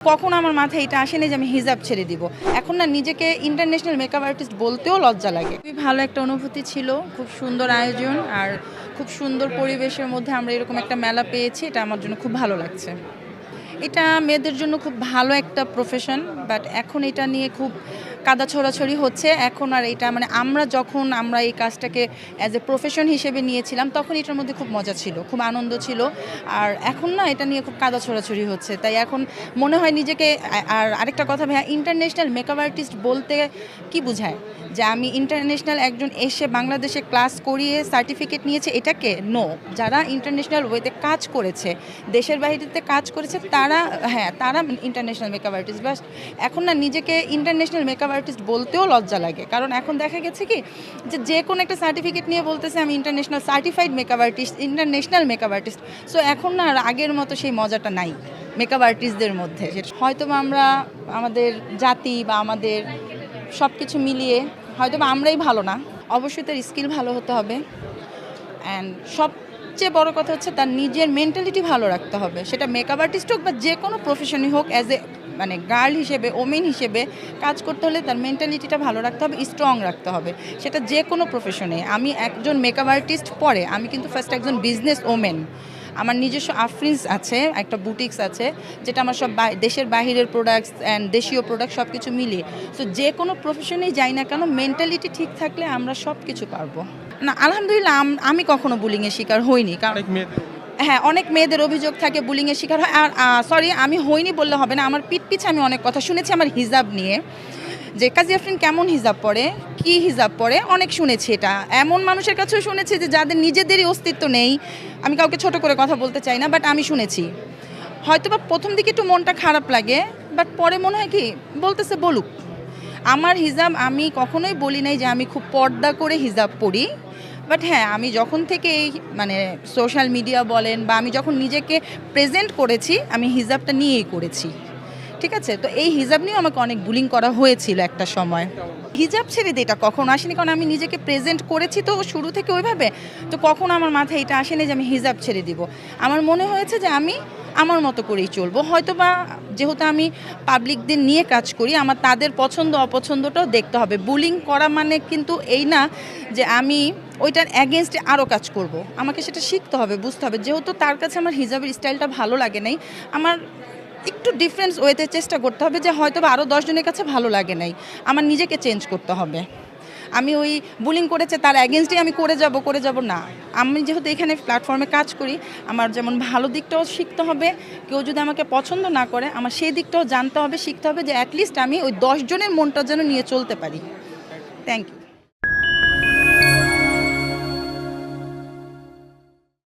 কখনো আমার মাথায় এটা আসেনি যে আমি হিজাব ছেড়ে দিব। এখন না নিজেকে ইন্টারন্যাশনাল মেকআপ আর্টিস্ট বলতেও লজ্জা লাগে। খুবই ভালো একটা অনুভূতি ছিল, খুব সুন্দর আয়োজন আর খুব সুন্দর পরিবেশের মধ্যে আমরা এরকম একটা মেলা পেয়েছি, এটা আমার জন্য খুব ভালো লাগছে। এটা মেয়েদের জন্য খুব ভালো একটা প্রফেশন, বাট এখন এটা নিয়ে খুব কাদা ছড়াছড়ি হচ্ছে। এখন আর এটা মানে আমরা এই কাজটাকে অ্যাজ এ প্রফেশন হিসেবে নিয়েছিলাম, তখন এটার মধ্যে খুব মজা ছিল, খুব আনন্দ ছিল। আর এখন না এটা নিয়ে খুব কাদা ছড়াছড়ি হচ্ছে, তাই এখন মনে হয় নিজেকে আর আরেকটা কথা ভাইয়া, ইন্টারন্যাশনাল মেকআপ আর্টিস্ট বলতে কি বোঝায়? যে আমি ইন্টারন্যাশনাল একজন এসে বাংলাদেশে ক্লাস করিয়ে সার্টিফিকেট নিয়েছে এটাকে? নো। যারা ইন্টারন্যাশনাল ওয়েতে কাজ করেছে, দেশের বাইরেতে কাজ করেছে, তারা ইন্টারন্যাশনাল মেকআপ আর্টিস্ট। বাস এখন না নিজেকে ইন্টারন্যাশনাল মেকআপ আর্টিস্ট বলতেও লজ্জা লাগে, কারণ এখন দেখা গেছে কি যে কোনো একটা সার্টিফিকেট নিয়ে বলতেছে আমি international certified makeup artist, international makeup artist. So এখন না আর আগের মতো সেই মজাটা নাই মেকআপ আর্টিস্টদের মধ্যে। হয়তো আমরা আমাদের জাতি বা আমাদের সব কিছু মিলিয়ে হয়তো বা আমরাই ভালো না। অবশ্যই তার স্কিল ভালো হতে হবে, অ্যান্ড সবচেয়ে বড় কথা হচ্ছে তার নিজের মেন্টালিটি ভালো রাখতে হবে। সেটা মেকআপ আর্টিস্ট হোক বা যে কোনো প্রফেশনই হোক, অ্যাজ এ মানে গার্ল হিসেবে, ওমেন হিসেবে কাজ করতে হলে তার মেন্টালিটিটা ভালো রাখতে হবে, স্ট্রং রাখতে হবে। সেটা যে কোনো প্রফেশনে। আমি একজন মেকআপ আর্টিস্ট পরে আমি কিন্তু ফার্স্ট একজন বিজনেস ওমেন। আমার নিজস্ব আফরিন্স আছে, একটা বুটিক্স আছে, যেটা আমার সব দেশের বাহিরের প্রোডাক্টস অ্যান্ড দেশীয় প্রোডাক্ট সব কিছু মিলিয়ে। সো যে কোনো প্রফেশনেই যাই না কেন, মেন্টালিটি ঠিক থাকলে আমরা সব কিছু পারবো। না, আলহামদুলিল্লাহ আমি কখনো বুলিংয়ের শিকার হইনি। কারণ হ্যাঁ, অনেক মেয়েদের অভিযোগ থাকে বুলিংয়ের শিকার হয়। আর সরি, আমি হইনি বললে হবে না, আমার পিছে আমি অনেক কথা শুনেছি আমার হিজাব নিয়ে, যে কাজী আফরিন কেমন হিজাব পরে, কি হিজাব পরে, অনেক শুনেছি। এটা এমন মানুষের কাছেও শুনেছি যে যাদের নিজেদেরই অস্তিত্ব নেই। আমি কাউকে ছোট করে কথা বলতে চাই না, বাট আমি শুনেছি। হয়তো বা প্রথম দিকে একটু মনটা খারাপ লাগে, বাট পরে মনে হয় কি বলতেছে বলুক। আমার হিজাব আমি কখনোই বলি নাই যে আমি খুব পর্দা করে হিজাব পরি। বাট হ্যাঁ, আমি যখন থেকে এই মানে সোশ্যাল মিডিয়া বলেন বা আমি যখন নিজেকে প্রেজেন্ট করেছি, আমি হিজাবটা নিয়েই করেছি। ঠিক আছে, তো এই হিজাব নিয়ে আমাকে অনেক বুলিং করা হয়েছিল একটা সময়। হিজাব ছেড়ে দিয়ে এটা কখনো আসেনি, কারণ আমি নিজেকে প্রেজেন্ট করেছি তো শুরু থেকে ওইভাবে। তো কখনো আমার মাথায় এটা আসেনি যে আমি হিজাব ছেড়ে দিব। আমার মনে হয়েছে যে আমি আমার মতো করেই চলবো। হয়তো বা যেহেতু আমি পাবলিকদের নিয়ে কাজ করি, আমার তাদের পছন্দ অপছন্দটাও দেখতে হবে। বুলিং করা মানে কিন্তু এই না যে আমি ওইটার অ্যাগেনস্টে আরও কাজ করব। আমাকে সেটা শিখতে হবে, বুঝতে হবে। যেহেতু তার কাছে আমার হিজাবের স্টাইলটা ভালো লাগে নাই, আমার একটু ডিফারেন্স ওয়েতে চেষ্টা করতে হবে, যে হয়তো বা আরও 10 জনের কাছে ভালো লাগে নাই, আমার নিজেকে চেঞ্জ করতে হবে। আমি ওই বুলিং করেছে তার অ্যাগেনস্টেই আমি করে যাব না। আমি যেহেতু এখানে প্ল্যাটফর্মে কাজ করি, আমার যেমন ভালো দিকটাও শিখতে হবে। কেউ যদি আমাকে পছন্দ না করে, আমার সেই দিকটাও জানতে হবে, শিখতে হবে, যে অ্যাটলিস্ট আমি ওই 10 জনের মনটা যেন নিয়ে চলতে পারি। Thank you.